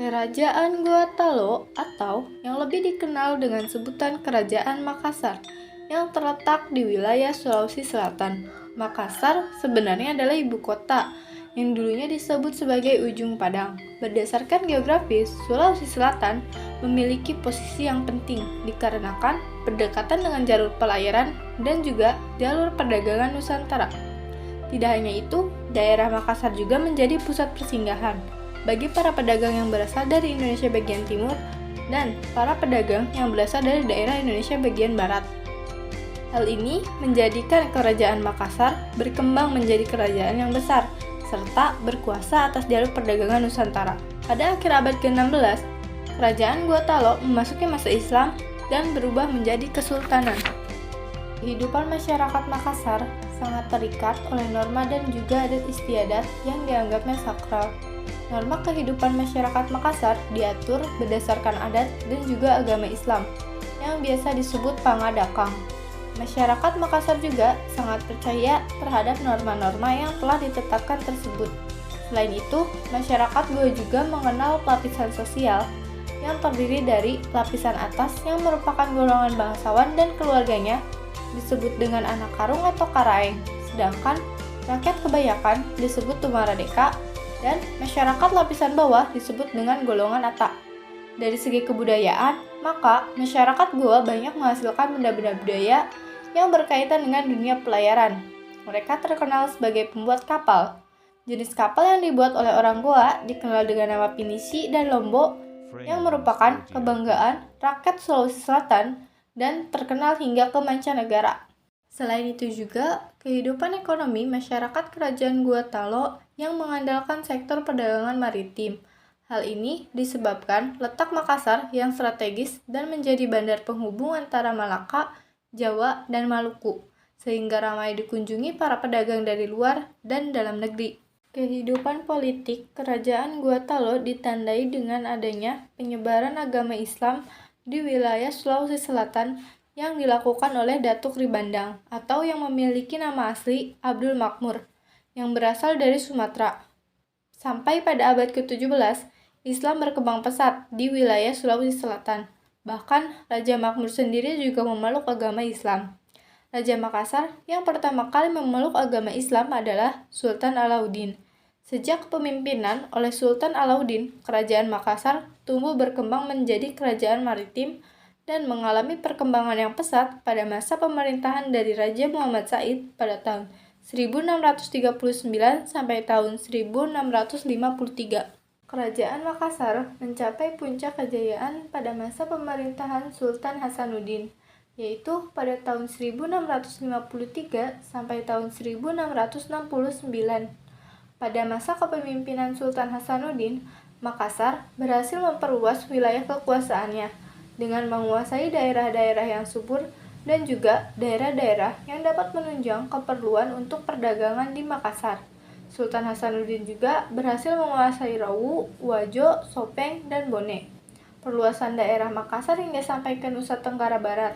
Kerajaan Guatalo atau yang lebih dikenal dengan sebutan Kerajaan Makassar yang terletak di wilayah Sulawesi Selatan. Makassar sebenarnya adalah ibu kota yang dulunya disebut sebagai Ujung Padang. Berdasarkan geografis, Sulawesi Selatan memiliki posisi yang penting dikarenakan berdekatan dengan jalur pelayaran dan juga jalur perdagangan Nusantara. Tidak hanya itu, daerah Makassar juga menjadi pusat persinggahan bagi para pedagang yang berasal dari Indonesia bagian timur dan para pedagang yang berasal dari daerah Indonesia bagian barat. Hal ini menjadikan Kerajaan Makassar berkembang menjadi kerajaan yang besar serta berkuasa atas jalur perdagangan Nusantara. Pada akhir abad ke-16, Kerajaan Guatalo memasuki masa Islam dan berubah menjadi kesultanan. Kehidupan masyarakat Makassar sangat terikat oleh norma dan juga adat istiadat yang dianggapnya sakral. Norma kehidupan masyarakat Makassar diatur berdasarkan adat dan juga agama Islam, yang biasa disebut pangadakang. Masyarakat Makassar juga sangat percaya terhadap norma-norma yang telah ditetapkan tersebut. Selain itu, masyarakat juga mengenal lapisan sosial yang terdiri dari lapisan atas yang merupakan golongan bangsawan dan keluarganya disebut dengan anak karung atau karaeng, sedangkan rakyat kebanyakan disebut tumaradeka dan masyarakat lapisan bawah disebut dengan golongan Atak. Dari segi kebudayaan, maka masyarakat Goa banyak menghasilkan benda-benda budaya yang berkaitan dengan dunia pelayaran. Mereka terkenal sebagai pembuat kapal. Jenis kapal yang dibuat oleh orang Goa dikenal dengan nama pinisi dan lombok yang merupakan kebanggaan rakyat Sulawesi Selatan dan terkenal hingga ke mancanegara. Selain itu juga, kehidupan ekonomi masyarakat Kerajaan Guatalo yang mengandalkan sektor perdagangan maritim. Hal ini disebabkan letak Makassar yang strategis dan menjadi bandar penghubung antara Malaka, Jawa, dan Maluku, sehingga ramai dikunjungi para pedagang dari luar dan dalam negeri. Kehidupan politik Kerajaan Guatalo ditandai dengan adanya penyebaran agama Islam di wilayah Sulawesi Selatan yang dilakukan oleh Datuk Ribandang atau yang memiliki nama asli Abdul Makmur yang berasal dari Sumatera. Sampai pada abad ke-17, Islam berkembang pesat di wilayah Sulawesi Selatan. Bahkan Raja Makmur sendiri juga memeluk agama Islam. Raja Makassar yang pertama kali memeluk agama Islam adalah Sultan Alauddin. Sejak kepemimpinan oleh Sultan Alauddin, Kerajaan Makassar tumbuh berkembang menjadi kerajaan maritim dan mengalami perkembangan yang pesat pada masa pemerintahan dari Raja Muhammad Said pada tahun 1639 sampai tahun 1653. Kerajaan Makassar mencapai puncak kejayaan pada masa pemerintahan Sultan Hasanuddin, yaitu pada tahun 1653 sampai tahun 1669. Pada masa kepemimpinan Sultan Hasanuddin, Makassar berhasil memperluas wilayah kekuasaannya dengan menguasai daerah-daerah yang subur dan juga daerah-daerah yang dapat menunjang keperluan untuk perdagangan di Makassar. Sultan Hasanuddin juga berhasil menguasai Rawu, Wajo, Sopeng, dan Bone. Perluasan daerah Makassar hingga sampai ke Nusa Tenggara Barat.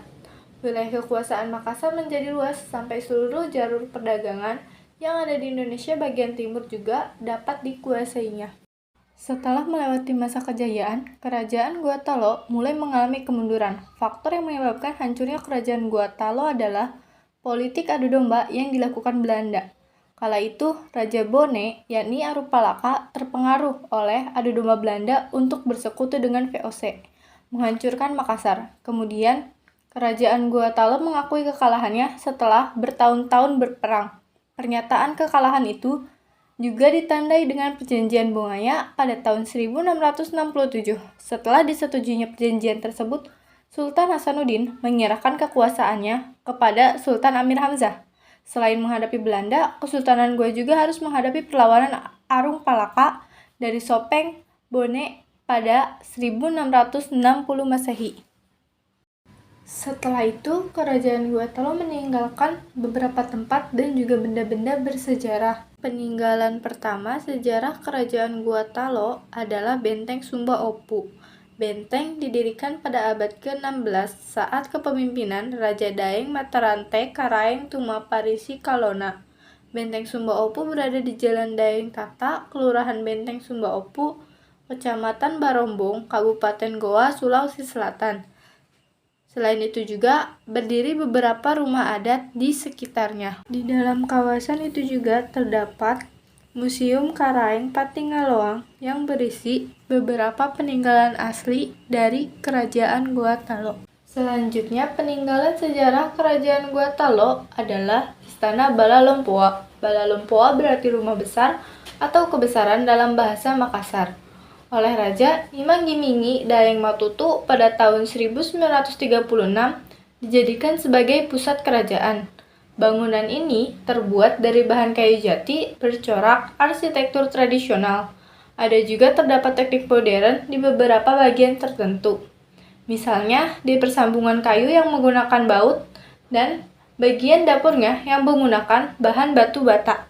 Wilayah kekuasaan Makassar menjadi luas sampai seluruh jalur perdagangan yang ada di Indonesia bagian timur juga dapat dikuasainya. Setelah melewati masa kejayaan, Kerajaan Guatalo mulai mengalami kemunduran. Faktor yang menyebabkan hancurnya Kerajaan Guatalo adalah politik adu domba yang dilakukan Belanda. Kala itu, Raja Bone, yakni Arupalaka, terpengaruh oleh adu domba Belanda untuk bersekutu dengan VOC, menghancurkan Makassar. Kemudian, Kerajaan Guatalo mengakui kekalahannya setelah bertahun-tahun berperang. Pernyataan kekalahan itu juga ditandai dengan Perjanjian Bongaya pada tahun 1667. Setelah disetujuinya perjanjian tersebut, Sultan Hasanuddin menyerahkan kekuasaannya kepada Sultan Amir Hamzah. Selain menghadapi Belanda, Kesultanan Goa juga harus menghadapi perlawanan Arung Palaka dari Sopeng Bone pada 1660 Masehi. Setelah itu, Kerajaan Guatalo meninggalkan beberapa tempat dan juga benda-benda bersejarah. Peninggalan pertama sejarah Kerajaan Guatalo adalah Benteng Sumba Opu. Benteng didirikan pada abad ke-16 saat kepemimpinan Raja Daeng Matarante Karaeng Tumaparisi Kalona. Benteng Sumba Opu berada di Jalan Daeng Tata, Kelurahan Benteng Sumba Opu, Kecamatan Barombong, Kabupaten Goa, Sulawesi Selatan. Selain itu juga berdiri beberapa rumah adat di sekitarnya. Di dalam kawasan itu juga terdapat Museum Karaeng Patingaloang yang berisi beberapa peninggalan asli dari Kerajaan Gua Talo. Selanjutnya, peninggalan sejarah Kerajaan Gua Talo adalah Istana Balalompoa. Balalompoa berarti rumah besar atau kebesaran dalam bahasa Makassar. Oleh Raja Imang Gimingi Daeng Matutu pada tahun 1936 dijadikan sebagai pusat kerajaan. Bangunan ini terbuat dari bahan kayu jati bercorak arsitektur tradisional. Ada juga terdapat teknik modern di beberapa bagian tertentu. Misalnya di persambungan kayu yang menggunakan baut dan bagian dapurnya yang menggunakan bahan batu bata.